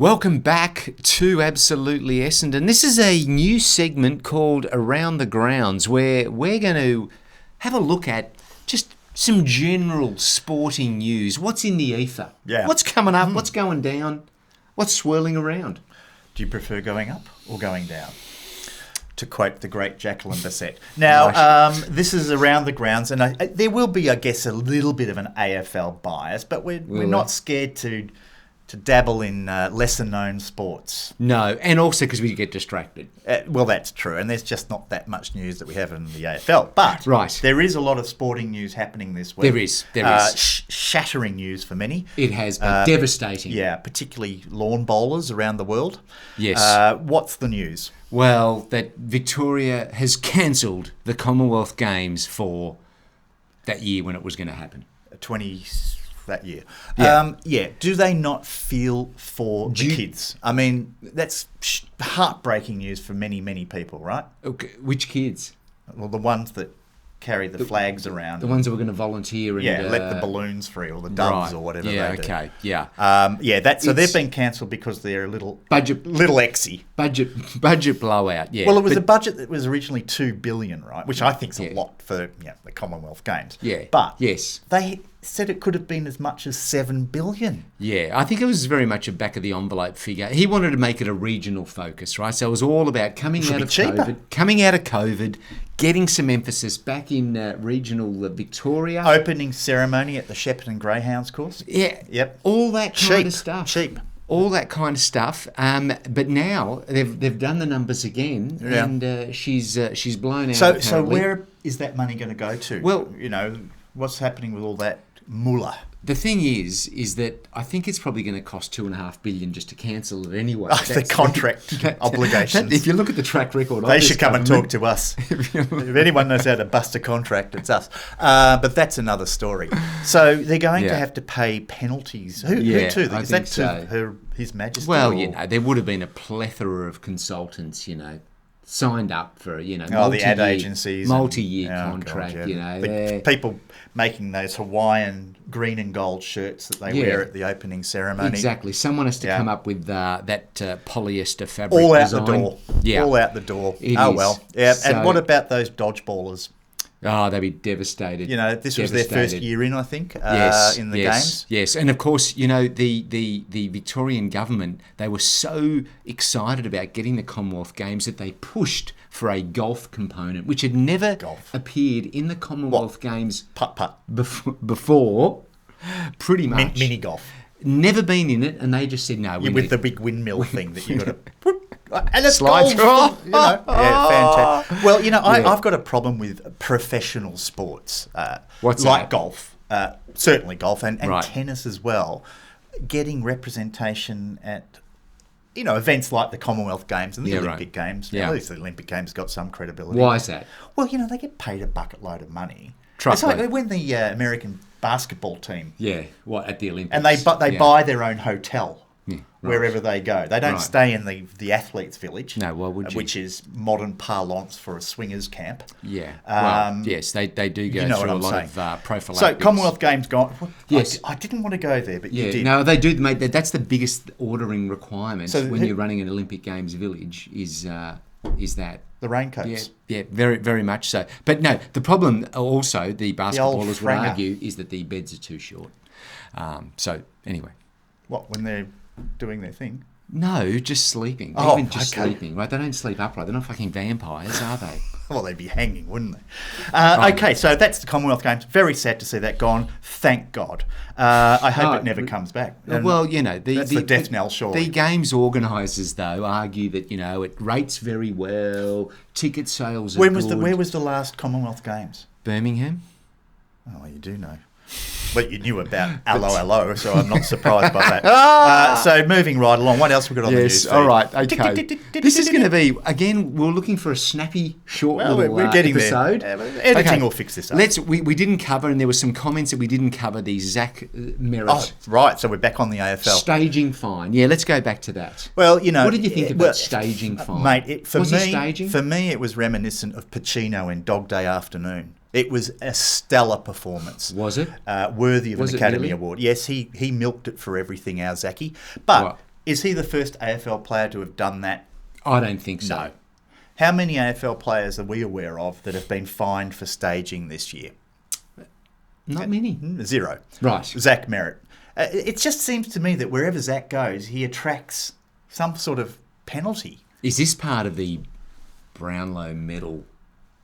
Welcome back to Absolutely Essendon. This is a new segment called Around the Grounds where we're going to have a look at just some general sporting news. What's in the ether? Yeah. What's coming up? What's going down? What's swirling around? Do you prefer going up or going down? To quote the great Jacqueline Bassett. Now, this is Around the Grounds, and there will be, I guess, a little bit of an AFL bias, but we're not scared to dabble in lesser-known sports. No, and also because we get distracted. Well, that's true, and there's just not that much news that we have in the AFL. But there is a lot of sporting news happening this week. There is. Shattering news for many. It has been devastating. Yeah, particularly lawn bowlers around the world. Yes. What's the news? Well, that Victoria has cancelled the Commonwealth Games for that year when it was going to happen. That year. Yeah. Do they not feel for the kids? I mean, that's heartbreaking news for many, many people, right? Okay. Which kids? Well, the ones that carry the flags around. The ones that were going to volunteer and... let the balloons free or the doves or whatever they do. Okay, yeah. So they've been cancelled because they're a little exy. Budget blowout, yeah. Well, it was a budget that was originally $2 billion, right? Which I think is a lot for the Commonwealth Games. Yeah. But yes, they said it could have been as much as $7 billion. Yeah, I think it was very much a back of the envelope figure. He wanted to make it a regional focus, right? So it was all about coming out of COVID, getting some emphasis back in regional Victoria. Opening ceremony at the Shepparton Greyhounds course. Yeah. Yep. All that kind of stuff. Cheap. All that kind of stuff. But now they've done the numbers again, and she's blown out. So where is that money going to go to? Well, what's happening with all that moolah? The thing is that I think it's probably going to cost $2.5 billion just to cancel it anyway. The contract obligations. If you look at the track record, they should come and talk to us. If anyone knows how to bust a contract, it's us. But that's another story. So they're going to have to pay penalties. Who to? Is that to His Majesty? Well, there would have been a plethora of consultants, signed up for the ad agencies, multi-year contract. The people making those Hawaiian green and gold shirts that they wear at the opening ceremony. Exactly. Someone has to come up with that polyester fabric all out design. the door. Yeah, all out the door. It is. Well. Yeah. So, and what about those dodgeballers? Oh, they'd be devastated. This was their first year in, I think, in the games. Yes, and of course, the Victorian government, they were so excited about getting the Commonwealth Games that they pushed for a golf component, which had never appeared in the Commonwealth Games putt before, pretty much. Mini golf. Never been in it, and they just said, no. With the big windmill thing that you got to... And it's slides. Fantastic. Well, I've got a problem with professional sports. What's like that? Golf, certainly golf, and tennis as well. Getting representation at events like the Commonwealth Games and the Olympic Games. Yeah. At least the Olympic Games got some credibility. Why is that? Well, they get paid a bucket load of money. It's like when the American basketball team. Yeah. What at the Olympics? And they buy their own hotel. Wherever they go. They don't stay in the athletes' village. No, why would you? Which is modern parlance for a swingers camp. Yeah. Yes, they do go through a lot of prophylactics. So Commonwealth Games gone. Yes. I didn't want to go there, but you did. No, they do, mate. That's the biggest ordering requirement when you're running an Olympic Games village is that. The raincoats. Yeah, very, very much so. But no, the problem also, the basketballers would argue, is that the beds are too short. So, anyway. What, when they're doing their thing? No, just sleeping. Sleeping, right? They don't sleep upright. They're not fucking vampires, are they? Well, they'd be hanging, wouldn't they? Okay, so that's the Commonwealth Games. Very sad to see that gone. Thank God. I hope it never comes back. And well, that's the death knell, surely. The Games organisers, though, argue that, it rates very well, ticket sales are good. Where was the last Commonwealth Games? Birmingham. Oh, you do know. But you knew about Allo, so I'm not surprised by that. So moving right along, what else we got on the news feed? All right, okay. This is going to be, again, we're looking for a snappy, short little we're getting episode. There. Editing will fix this up. We didn't cover, and there were some comments that we didn't cover, the Zach Merritt. Oh, right, so we're back on the AFL. Staging fine. Yeah, let's go back to that. Well, what did you think about staging fine? Mate, for me, it was reminiscent of Pacino in Dog Day Afternoon. It was a stellar performance. Was it? Worthy of an Academy Award. Yes, he milked it for everything, our Zachy. But Is he the first AFL player to have done that? I don't think so. No. How many AFL players are we aware of that have been fined for staging this year? Not many. 0. Right. Zach Merritt. It just seems to me that wherever Zach goes, he attracts some sort of penalty. Is this part of the Brownlow medal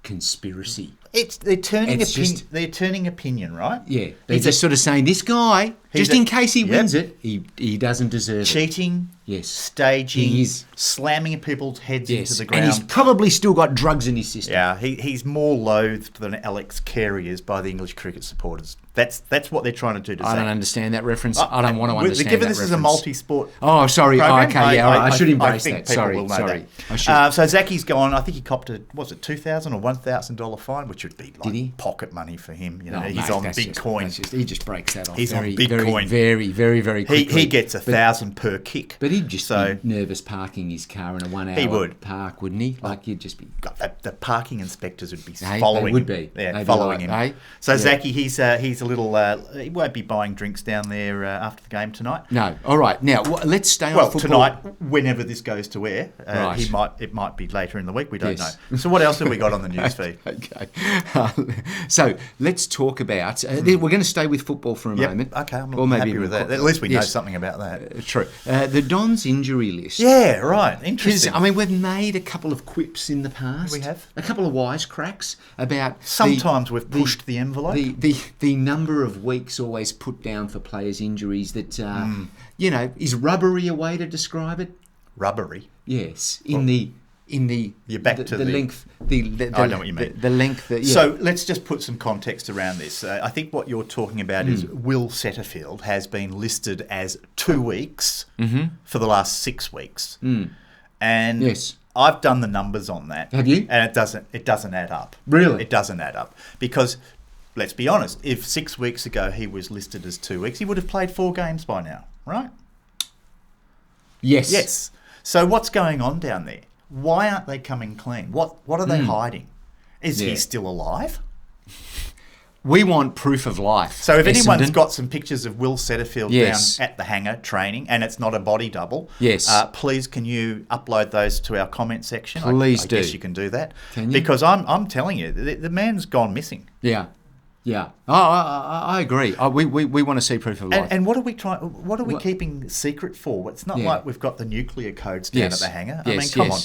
conspiracy? They're turning opinion, right? Yeah. They're just sort of saying, this guy, just in case he wins it, he doesn't deserve it. Cheating, yes, staging, slamming people's heads into the ground. And he's probably still got drugs in his system. Yeah, he's more loathed than Alex Carey is by the English cricket supporters. That's what they're trying to do to I don't understand that reference. I don't want to understand given that this is a multi-sport Oh, sorry. program, Okay, yeah, all right. I should embrace think that. people will know Sorry. that. So Zachy's gone. I think he copped a $2,000 or $1,000 fine, which would be like pocket money for him. You know, he's on big coin. He just breaks that off. He's very, on big very, coin. Very, very, very quickly. He gets $1,000 per kick. But he'd just be nervous parking his car in a 1 hour park, wouldn't he? Like you'd just be. The parking inspectors would be following. They would be. Following him. Hey? So Zachy, he's a little. He won't be buying drinks down there after the game tonight. No. All right. Now let's stay on football. Tonight, whenever this goes to air, it might be later in the week. We don't know. So what else have we got on the news feed? Okay. So let's talk about. We're going to stay with football for a moment. Okay, I'm happy with that. At least we know something about that. True. The Don's injury list. Yeah, right. Interesting. I mean, we've made a couple of quips in the past. We have. A couple of wisecracks about. Sometimes we've pushed the envelope. The number of weeks always put down for players' injuries that, is rubbery a way to describe it? Rubbery? Yes. You're back to the length. I know what you mean. The length. So let's just put some context around this. I think what you're talking about is Will Setterfield has been listed as 2 weeks for the last 6 weeks. And yes. I've done the numbers on that. Have you? And it doesn't add up. Really? It doesn't add up. Because, let's be honest, if 6 weeks ago he was listed as 2 weeks, he would have played 4 games by now, right? Yes. Yes. So what's going on down there? Why aren't they coming clean? What are they hiding? Is he still alive? We want proof of life. So if anyone's got some pictures of Will Setterfield yes. down at the hangar training, and it's not a body double, yes. Please can you upload those to our comment section? Please do. I guess you can do that. Can you? Because I'm telling you, the man's gone missing. Yeah. Yeah. Oh, I agree. We want to see proof of life. And what are we trying? What are we keeping secret for? It's not like we've got the nuclear codes down at the hangar. I mean, come on.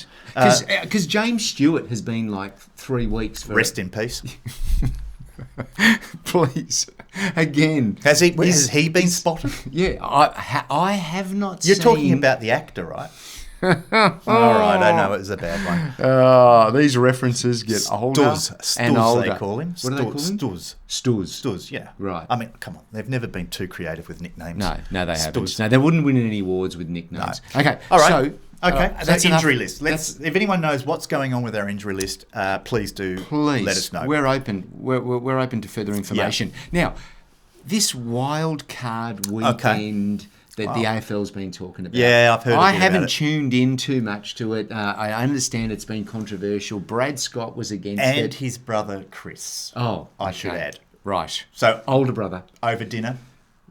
Because James Stewart has been like 3 weeks. Rest in peace. Please, again. Has he been spotted? Yeah, I have not. You're talking about the actor, right? All right, I know it was a bad one. These references get older and older. They call him. What do they call him? Stuz, yeah. Right. I mean, come on. They've never been too creative with nicknames. No, they haven't. No, they wouldn't win any awards with nicknames. No. Okay, all right. So, that's injury list. If anyone knows what's going on with our injury list, please let us know. We're open. We're open to further information. Yeah. Now, this wild card weekend that the AFL's been talking about. Yeah, I've heard. I haven't tuned in too much to it. I understand it's been controversial. Brad Scott was against it, and his brother Chris. Oh, I should add. Right. So older brother over dinner.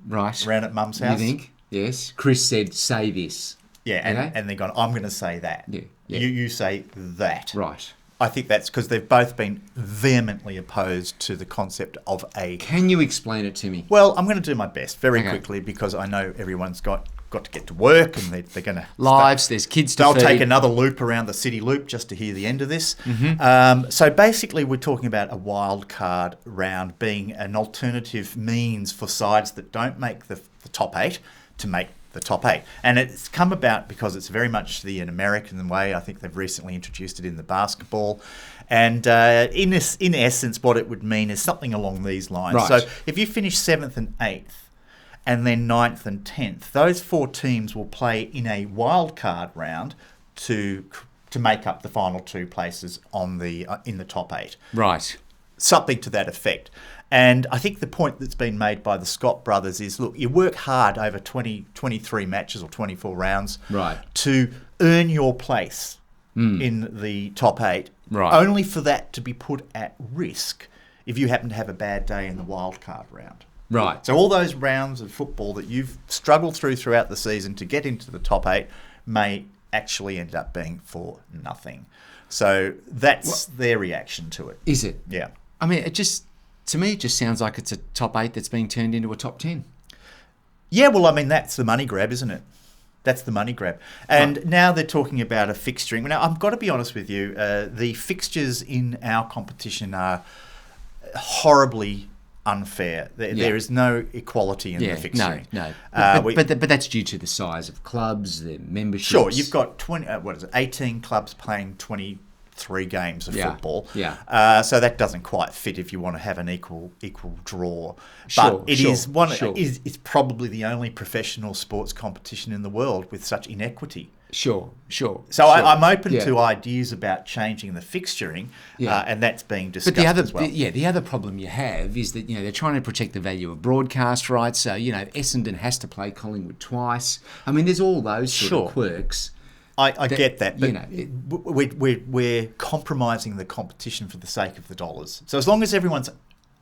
Right. Around at Mum's house. You think? Yes. Chris said, "Say this." Yeah, and they're going, I'm going to say that. Yeah. You say that. Right. I think that's because they've both been vehemently opposed to the concept of a... Can you explain it to me? Well, I'm going to do my best very quickly because I know everyone's got to get to work and they're going to... Lives, there's kids to feed. They'll take another loop around the city loop just to hear the end of this. Mm-hmm. So basically we're talking about a wild card round being an alternative means for sides that don't make the top 8 to make the top 8. And it's come about because it's very much an American way. I think they've recently introduced it in the basketball. And in essence, what it would mean is something along these lines. Right. So if you finish 7th and 8th, and then 9th and 10th, those 4 teams will play in a wild card round to make up the final 2 places on in the top 8. Right. Something to that effect. And I think the point that's been made by the Scott brothers is, look, you work hard over 23 matches or 24 rounds to earn your place in the top 8, only for that to be put at risk if you happen to have a bad day in the wild card round. Right. So all those rounds of football that you've struggled throughout the season to get into the top 8 may actually end up being for nothing. So that's their reaction to it. Is it? Yeah. I mean, to me, it just sounds like it's a top 8 that's being turned into a top 10. Yeah, well, I mean, that's the money grab, isn't it? That's the money grab. And now they're talking about a fixturing. Now, I've got to be honest with you. The fixtures in our competition are horribly unfair. There is no equality in the fixturing. No. But that's due to the size of clubs, their memberships. Sure, you've got 18 clubs playing 23 games of football. Yeah. So that doesn't quite fit if you want to have an equal draw. Sure, But it's probably the only professional sports competition in the world with such inequity. Sure. So I'm open to ideas about changing the fixturing, and that's being discussed as well. The other problem you have is that they're trying to protect the value of broadcast rights. So Essendon has to play Collingwood twice. I mean, there's all those sort of quirks. I get that, but we're compromising the competition for the sake of the dollars. So as long as everyone's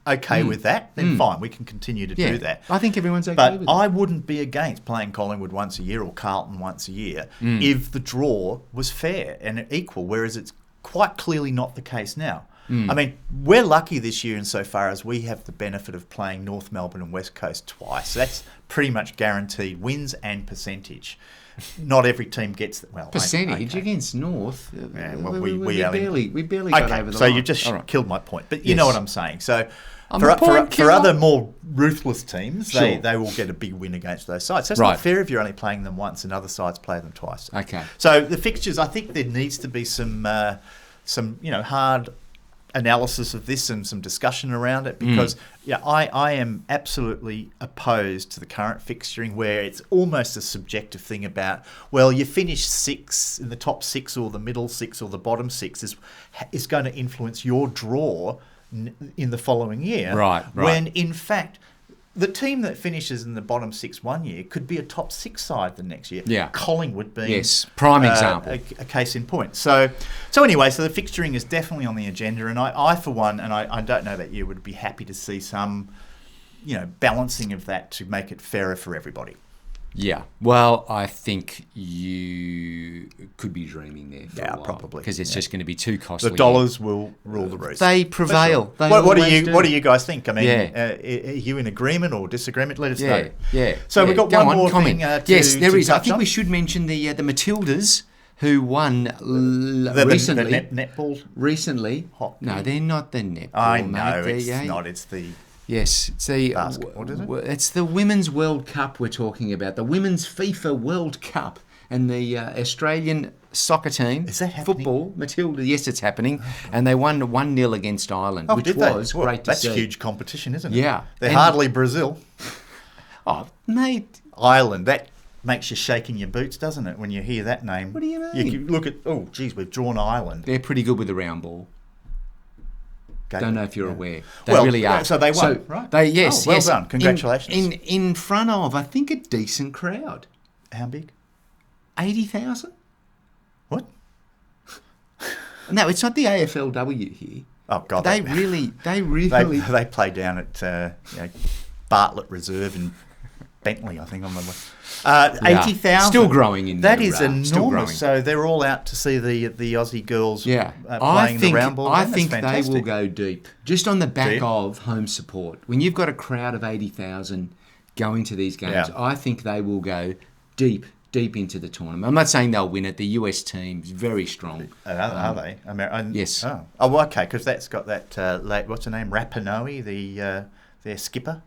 okay with that, then fine, we can continue to do that. I think everyone's okay but with I that. wouldn't be against playing Collingwood once a year or Carlton once a year if the draw was fair and equal, whereas it's quite clearly not the case now. I mean, we're lucky this year insofar as we have the benefit of playing North Melbourne and West Coast twice. That's pretty much guaranteed wins and percentage. Not every team gets that. Well, percentage against North. We barely got over the so line. you just killed my point. But you know what I'm saying. So I'm for a point killer. other more ruthless teams, Sure. they will get a big win against those sides. So it's Right. not fair if you're only playing them once and other sides play them twice. Okay. So the fixtures, I think there needs to be some hard analysis of this and some discussion around it, because I am absolutely opposed to the current fixturing where it's almost a subjective thing about, well, you finish 6 in the top 6 or the middle 6 or the bottom 6 is going to influence your draw in the following year. Right. When in fact the team that finishes in the bottom 6 one year could be a top 6 side the next year. Yeah. Collingwood being prime example. A case in point. So anyway, so the fixturing is definitely on the agenda, and I for one, and I don't know about you, would be happy to see some, balancing of that to make it fairer for everybody. Yeah. Well, I think you could be dreaming there for a while. Probably. Because it's just going to be too costly. The dollars will rule the roost. They prevail. Sure. They what do you guys think? I mean, Yeah. Are you in agreement or disagreement? Let us know. Yeah. So we've got Go one on, more comment. thing Yes, there is. I touch think on. we should mention the Matildas, who won recently. The netball. Recently. Hockey. No, they're not the netball. I know, mate. it's not. It's the... Yes, it's the Basket, what is it? It's the Women's World Cup we're talking about. The Women's FIFA World Cup, and the Australian soccer team. Is that happening? Football, Matilda. Yes, it's happening, and they won 1-0 against Ireland, which did they? was Well, great to that's see. huge competition, isn't it? Yeah. They're And- hardly Brazil. Oh, mate. Ireland, that makes you shake in your boots, doesn't it, when you hear that name? What do you mean? You can look at, we've drawn Ireland. They're pretty good with the round ball. Okay. Don't know if you're Yeah. aware. They Well, really are. so they won, right? Yes. Well done. Congratulations. In front of, I think, a decent crowd. How big? 80,000? What? No, it's not the AFLW here. Oh, God. They really. They play down at Bartlett Reserve in Bentley, I think, on the way. 80,000. Still growing in That their, is still growing. enormous. So they're all out to see the Aussie girls Yeah, playing the round ball. I That's think they fantastic. will go deep, just on the back Deep? of home support. When you've got a crowd of 80,000 going to these games, Yeah. I think they will go deep into the tournament. I'm not saying they'll win it. The US team's very strong. Are they? Yes. Oh, well, okay, because that's got that, what's her name? Rapinoe, their skipper,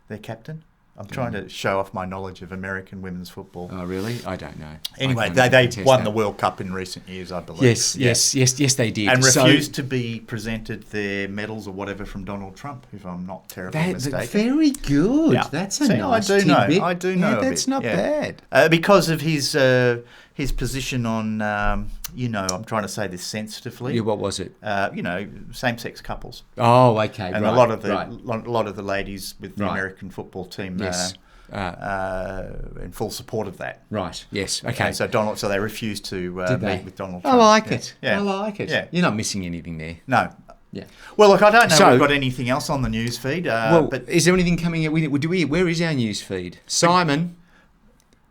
their captain. I'm trying to show off my knowledge of American women's football. Oh, really? I don't know. Anyway, I can't they contest won that. the World Cup in recent years, I believe. Yes, they did. And So- refused to be presented their medals or whatever from Donald Trump, if I'm not terribly mistaken. Very good. Yeah. That's a See, nice I do know. tidbit. I do know. a That's bit, not yeah. bad. Because of his position on, I'm trying to say this sensitively. Yeah, what was it? Same-sex couples, Oh, okay. and right, a lot of right. the ladies with the Right. American football team, Yes. in full support of that. Right. Yes. Okay. And so they refused to Did meet they? with Donald I Trump. like Yeah. it. Yeah. I like it. Yeah. You're not missing anything there. No, Yeah. Well, look, I don't know So- if we've got anything else on the news feed. But is there anything coming out? Where is our news feed? Simon.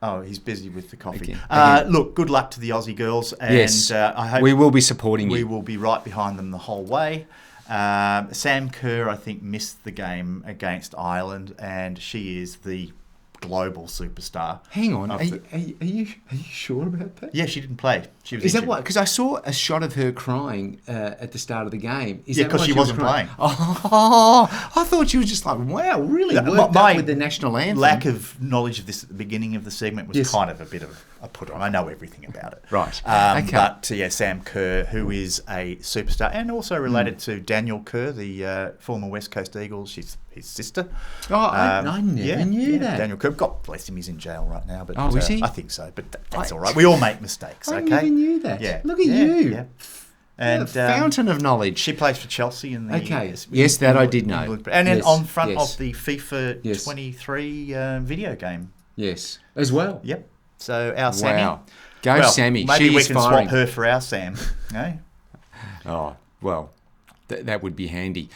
oh, he's busy with the coffee. Again. Look, good luck to the Aussie girls, and Yes. I hope We will be supporting we you. will be right behind them the whole way. Sam Kerr, I think, missed the game against Ireland, and she is the global superstar. Hang on. of Are the- you sure about that? Yeah, she didn't play. She was Is that injured. why? Because I saw a shot of her crying at the start of the game. Is Yeah, that 'cause why she was wasn't crying? playing. Oh, I thought she was just like, wow, really Yeah, worked my up with the national anthem. Lack of knowledge of this at the beginning of the segment was Yes. kind of a bit of a put on. I know everything about it. Right. Okay. But yeah, Sam Kerr, who is a superstar and also related to Daniel Kerr, the former West Coast Eagles. She's his sister. Oh, I never knew that. Daniel Kerr. God bless him, he's in jail right now. But Oh, is he? I think so, but that's all right. We all make mistakes, I okay? never knew that. Yeah. Look at Yeah, you. yeah. And A fountain of knowledge. she plays for Chelsea in the Okay. Yes, that I did know. And then Yes, on front yes. of the FIFA Yes. 23 video game. Yes, as well. Yep. So our Sammy. Wow. Go Well, Sammy. Maybe She we is can firing. swap her for our Sam. Eh? Oh, well, that would be handy.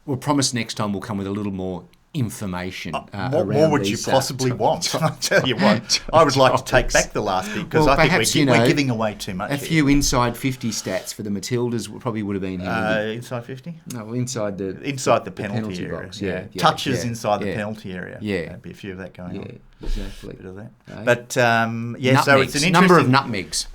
We'll promise next time we'll come with a little more information. What around more would you these, possibly want? I'll tell you what. I would like to take topics. back the last bit because Well, I think perhaps, we're giving away too much. A here. few inside 50 stats for the Matildas probably would have been handy. Inside 50? No, inside the penalty area. box. Yeah. Yeah, Touches yeah, inside the yeah. penalty area. Yeah. There'd be a few of that going Yeah, on. exactly. Bit of that. Okay. But yeah, so it's an interesting number of nutmegs.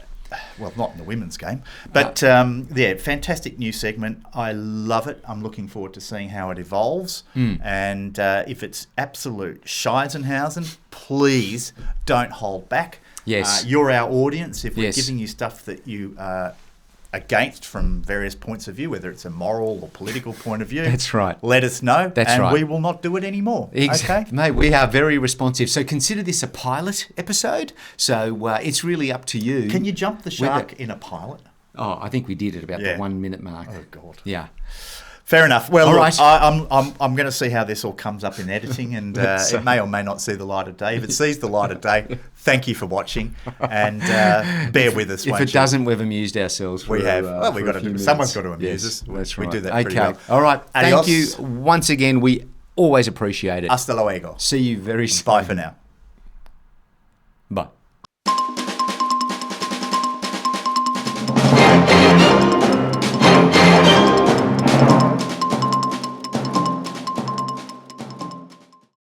Well, not in the women's game. But yeah, fantastic new segment. I love it. I'm looking forward to seeing how it evolves. And if it's absolute Scheisenhausen, please don't hold back. Yes. You're our audience. If we're Yes. giving you stuff that you are against from various points of view, whether it's a moral or political point of view, That's right. let us know. That's and right. we will not do it anymore. Okay? Mate, we are very responsive. So consider this a pilot episode. So it's really up to you. Can you jump the shark in a pilot? Oh, I think we did at about Yeah. the 1 minute mark. Oh, God. Yeah. Fair enough. Well, All look, right. I'm going to see how this all comes up in editing, and So- it may or may not see the light of day. If it sees the light of day, thank you for watching, and bear with us. If won't it you? doesn't, we've amused ourselves. For, We have. Well, for we've a got to few do. minutes. Someone's got to amuse Yes, us. That's We right. do that okay. pretty well. All right. Adios. Thank you once again. We always appreciate it. Hasta luego. See you very soon. Bye for now. Bye.